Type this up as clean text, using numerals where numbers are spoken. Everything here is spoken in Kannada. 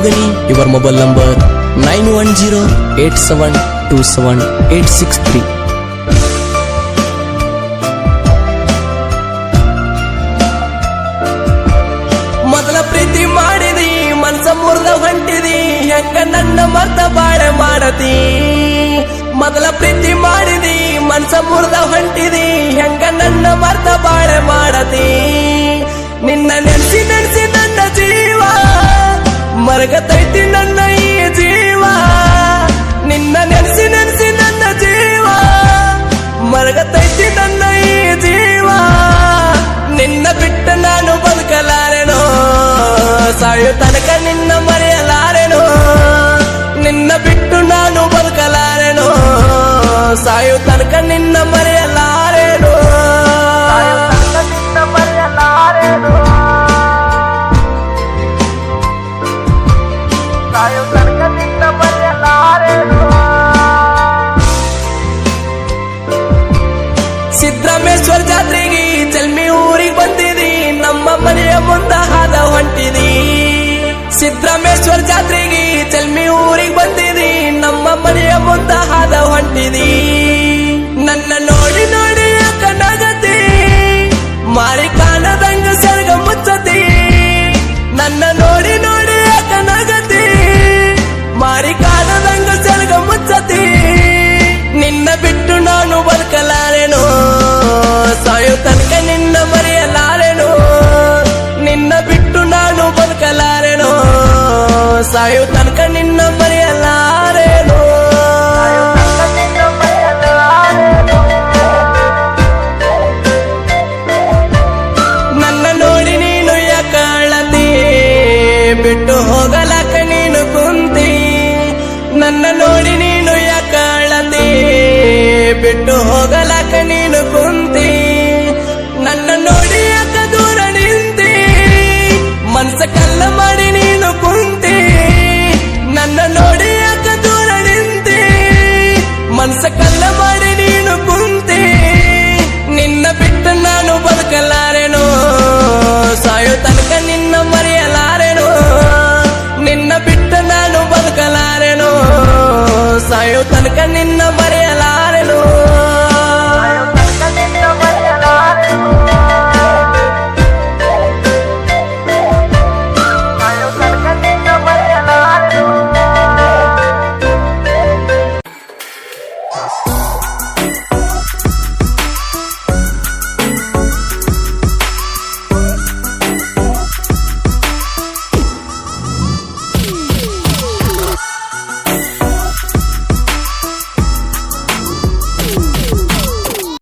Yugani. Your mobile number 910-8727-863. ಮೊದಲ ಪ್ರೀತಿ ಮಾಡಿದಿ ಮನಸ ಮುರಿದ ಹೊಂಟಿದಿ ಹೆಂಗ ನನ್ನ ಮರ್ತ ಬಾಳೆ ಮಾಡತಿ. ಮೊದಲ ಪ್ರೀತಿ ಮಾಡಿದಿ ಮನಸ ಮುರಿದ ಹೊಂಟಿದಿ ಹೆಂಗ ನನ್ನ ಮರ್ತ ಬಾಳೆ ಮಾಡತಿ. ನಿನ್ನ ನೆನ್ಸಿ ನೆನ್ಸಿ ನನ್ನ ಜೀವ ಮರಗತೈತಿ ನನ್ನ ಈ ಜೀವ. ನಿನ್ನ ನೆನ್ಸಿ ನೆನ್ಸಿ ನನ್ನ ಜೀವ ಮರಗತೈತಿ ನನ್ನ ಈ ಜೀವ. ನಿನ್ನ ಬಿಟ್ಟು ನಾನು ಬದುಕಲಾರೆನೋ ಸಾಯೋ ತನಕ ನಿನ್ನ ಮರೆಯಲಾರೆನೋ. ನಿನ್ನ ಬಿಟ್ಟು ನಾನು ಬದುಕಲಾರೆನೋ ಸಾಯೋ ತನಕ ನಿನ್ನ ಮರೆಯಲಾರೆನೋ. ಸಿದ್ದರಾಮೇಶ್ವರ ಜಾತ್ರೆಗೆ ಜಲ್ಮಿ ಊರಿಗೆ ಬಂದಿದಿ ನಮ್ಮ ಮನೆಯ ಮುಂದ ಹಾದ ಹೊಂಟಿದಿ. ಸಿದ್ದರಾಮೇಶ್ವರ ಜಾತ್ರೆಗೆ ಜಲ್ಮಿ ಊರಿಗೆ ಬಂದಿದಿ ನಮ್ಮ ಮನೆಯ ಮುಂದ ಹಾದ ಹೊಂಟಿದಿ. ನನ್ನ ನೋಡಿ ನೋಡಿ ಯಾಕ ನಗತಿ ಮಾರಿ ಕಾಣದಂಗ ಸೆರಗ ಮುಚ್ಚತಿ. ನನ್ನ ನೋಡಿ ನೋಡಿ ಯಾಕ ನಗತಿ ಮಾರಿ ಕಾಣದಂಗ ಸೆರಗ ಮುಚ್ಚತಿ. ನಿನ್ನ ಬಿಟ್ಟು ನಾನು ಬದುಕಲಾರೆನೋ ಸಾಯೋ ತನಕ ನಿನ್ನ ಮರೆಯಲಾರೆನೋ. ನಿನ್ನ ಬಿಟ್ಟು ನಾನು ಬದುಕಲಾರೆನೋ ಸಾಯೋ